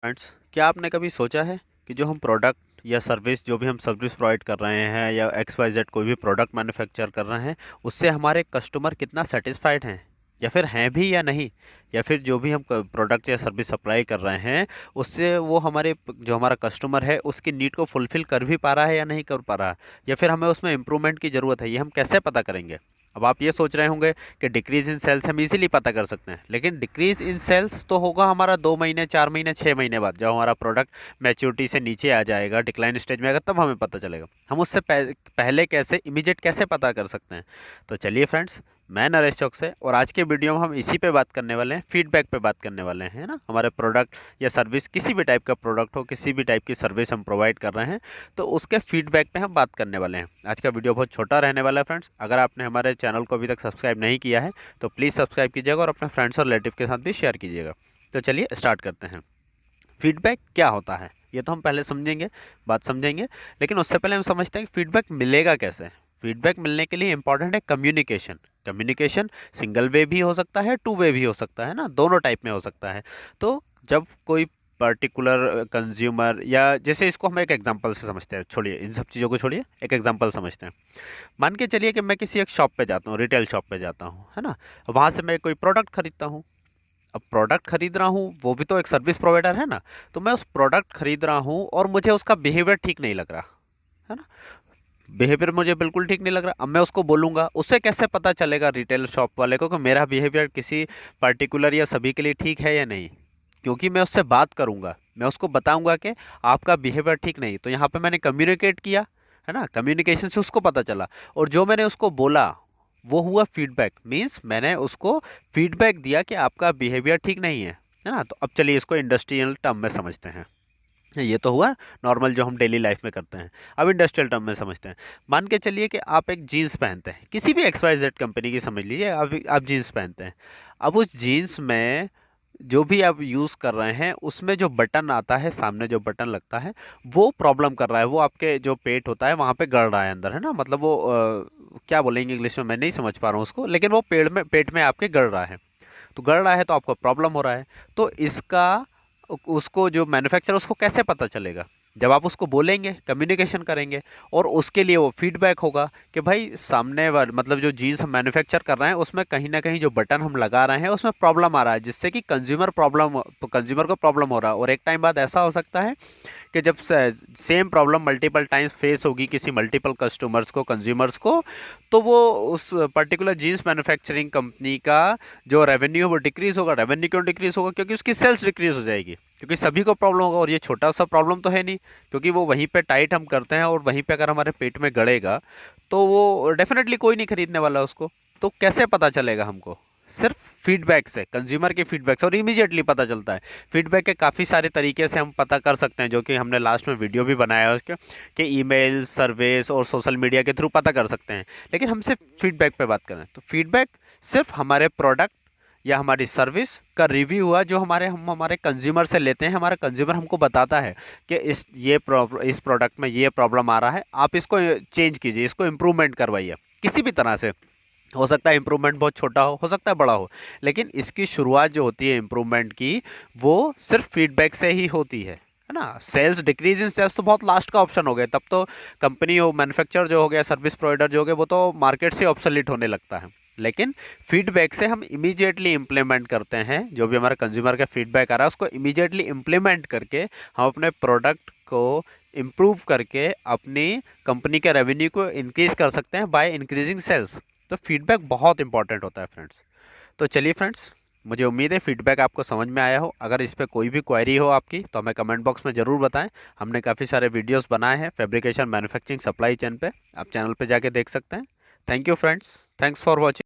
Friends, क्या आपने कभी सोचा है कि जो हम प्रोडक्ट या सर्विस जो भी हम सर्विस प्रोवाइड कर रहे हैं या एक्स वाई जेड कोई भी प्रोडक्ट मैन्युफैक्चर कर रहे हैं, उससे हमारे कस्टमर कितना सेटिस्फाइड हैं या फिर हैं भी या नहीं, या फिर जो भी हम प्रोडक्ट या सर्विस सप्लाई कर रहे हैं उससे वो हमारे जो हमारा कस्टमर है उसकी नीड को फुलफिल कर भी पा रहा है या नहीं कर पा रहा है, या फिर हमें उसमें इम्प्रूवमेंट की ज़रूरत है, ये हम कैसे पता करेंगे। अब आप ये सोच रहे होंगे कि डिक्रीज इन सेल्स हम इजीली पता कर सकते हैं, लेकिन डिक्रीज इन सेल्स तो होगा हमारा 2 महीने, 4 महीने, 6 महीने बाद, जब हमारा प्रोडक्ट मैच्योरिटी से नीचे आ जाएगा, डिक्लाइन स्टेज में आएगा, तब हमें पता चलेगा। हम उससे पहले कैसे इमीडिएट कैसे पता कर सकते हैं। तो चलिए फ्रेंड्स, मैं नरेश चौक से, और आज के वीडियो में हम इसी पे बात करने वाले हैं, फीडबैक पे बात करने वाले हैं ना। हमारे प्रोडक्ट या सर्विस, किसी भी टाइप का प्रोडक्ट हो, किसी भी टाइप की सर्विस हम प्रोवाइड कर रहे हैं, तो उसके फीडबैक पे हम बात करने वाले हैं। आज का वीडियो बहुत छोटा रहने वाला है फ्रेंड्स। अगर आपने हमारे चैनल को अभी तक सब्सक्राइब नहीं किया है तो प्लीज़ सब्सक्राइब कीजिएगा और अपने फ्रेंड्स और रिलेटिव के साथ भी शेयर कीजिएगा। तो चलिए स्टार्ट करते हैं। फीडबैक क्या होता है ये तो हम पहले समझेंगे, बात समझेंगे, लेकिन उससे पहले हम समझते हैं कि फीडबैक मिलेगा कैसे। फीडबैक मिलने के लिए इंपॉर्टेंट है कम्युनिकेशन। कम्युनिकेशन सिंगल वे भी हो सकता है, टू वे भी हो सकता है ना, दोनों टाइप में हो सकता है। तो जब कोई पर्टिकुलर कंज्यूमर, या जैसे इसको हम एक एग्जांपल से समझते हैं, छोड़िए इन सब चीज़ों को, छोड़िए एक एग्जांपल समझते हैं। मान के चलिए कि मैं किसी एक शॉप पे जाता हूँ, रिटेल शॉप पे जाता हूँ, है ना। वहाँ से मैं कोई प्रोडक्ट खरीदता हूँ। अब प्रोडक्ट खरीद रहा हूँ, वो भी तो एक सर्विस प्रोवाइडर है ना। तो मैं उस प्रोडक्ट खरीद रहा हूँ और मुझे उसका बिहेवियर ठीक नहीं लग रहा, है ना। बिहेवियर मुझे बिल्कुल ठीक नहीं लग रहा। अब मैं उसको बोलूँगा, उससे कैसे पता चलेगा रिटेल शॉप वाले को कि मेरा बिहेवियर किसी पर्टिकुलर या सभी के लिए ठीक है या नहीं। क्योंकि मैं उससे बात करूँगा, मैं उसको बताऊँगा कि आपका बिहेवियर ठीक नहीं। तो यहाँ पे मैंने कम्युनिकेट किया, है ना, कम्युनिकेशन से उसको पता चला। और जो मैंने उसको बोला वो हुआ फीडबैक, मीन्स मैंने उसको फीडबैक दिया कि आपका बिहेवियर ठीक नहीं है ना। तो अब चलिए इसको इंडस्ट्रियल टर्म में समझते हैं। ये तो हुआ नॉर्मल जो हम डेली लाइफ में करते हैं। अब इंडस्ट्रियल टर्म में समझते हैं। मान के चलिए कि आप एक जीन्स पहनते हैं, किसी भी एक्स वाई जेड कंपनी की समझ लीजिए, आप जीन्स पहनते हैं। अब उस जीन्स में जो भी आप यूज़ कर रहे हैं उसमें जो बटन आता है, सामने जो बटन लगता है, वो प्रॉब्लम कर रहा है, वो आपके जो पेट होता है वहाँ पे गड़ रहा है अंदर, है ना। मतलब वो क्या बोलेंगे इंग्लिश में, मैं नहीं समझ पा रहा हूँ उसको, लेकिन वो पेट में आपके गड़ रहा है। तो गड़ रहा है तो आपको प्रॉब्लम हो रहा है। तो इसका उसको जो मैन्युफैक्चरर, उसको कैसे पता चलेगा। जब आप उसको बोलेंगे, कम्युनिकेशन करेंगे, और उसके लिए वो फीडबैक होगा कि भाई सामने वाले, मतलब जो जीन्स हम मैन्युफैक्चर कर रहे हैं उसमें कहीं ना कहीं जो बटन हम लगा रहे हैं उसमें प्रॉब्लम आ रहा है, जिससे कि कंज्यूमर को प्रॉब्लम हो रहा है। और एक टाइम बाद ऐसा हो सकता है कि जब same problem multiple times face होगी किसी मल्टीपल कस्टमर्स को, कंज्यूमर्स को, तो वो उस पर्टिकुलर जीन्स मैन्युफैक्चरिंग कंपनी का जो रेवेन्यू है वो डिक्रीज होगा। रेवेन्यू क्यों डिक्रीज होगा? क्योंकि उसकी सेल्स डिक्रीज हो जाएगी, क्योंकि सभी को प्रॉब्लम होगा। और ये छोटा सा प्रॉब्लम तो है नहीं, क्योंकि वो वहीं पे टाइट हम करते हैं, और वहीं पे अगर हमारे पेट में गड़ेगा तो वो डेफिनेटली कोई नहीं खरीदने वाला उसको। तो कैसे पता चलेगा हमको? सिर्फ फीडबैक से, कंज्यूमर के फीडबैक से, और इमीडिएटली पता चलता है। फीडबैक के काफ़ी सारे तरीके से हम पता कर सकते हैं, जो कि हमने लास्ट में वीडियो भी बनाया है उसके, कि ईमेल, सर्वेस और सोशल मीडिया के थ्रू पता कर सकते हैं। लेकिन हम सिर्फ फीडबैक पे बात करें तो फीडबैक सिर्फ हमारे प्रोडक्ट या हमारी सर्विस का रिव्यू हुआ, जो हम हमारे कंज्यूमर से लेते हैं। हमारा कंज्यूमर हमको बताता है कि इस प्रोडक्ट में ये प्रॉब्लम आ रहा है, आप इसको चेंज कीजिए, इसको इम्प्रूवमेंट करवाइए, किसी भी तरह से। हो सकता है इम्प्रूवमेंट बहुत छोटा हो सकता है बड़ा हो, लेकिन इसकी शुरुआत जो होती है इम्प्रूवमेंट की, वो सिर्फ फीडबैक से ही होती है ना। सेल्स, डिक्रीज इन सेल्स तो बहुत लास्ट का ऑप्शन हो गया, तब तो कंपनी हो, मैन्युफैक्चर जो हो गया, सर्विस प्रोवाइडर जो हो गया, वो तो मार्केट से ऑब्सोलीट होने लगता है। लेकिन फीडबैक से हम इमीडिएटली इम्प्लीमेंट करते हैं, जो भी हमारा कंज्यूमर का फीडबैक आ रहा है उसको इमीडिएटली इम्प्लीमेंट करके हम अपने प्रोडक्ट को इम्प्रूव करके अपनी कंपनी के रेवेन्यू को इंक्रीज कर सकते हैं बाय इंक्रीजिंग सेल्स। तो फीडबैक बहुत इंपॉर्टेंट होता है फ्रेंड्स। तो चलिए फ्रेंड्स, मुझे उम्मीद है फीडबैक आपको समझ में आया हो। अगर इस पर कोई भी क्वेरी हो आपकी तो हमें कमेंट बॉक्स में ज़रूर बताएं। हमने काफ़ी सारे वीडियोस बनाए हैं फैब्रिकेशन, मैन्युफैक्चरिंग, सप्लाई चेन पे, आप चैनल पे जाके देख सकते हैं। Thank you friends, thanks for watching.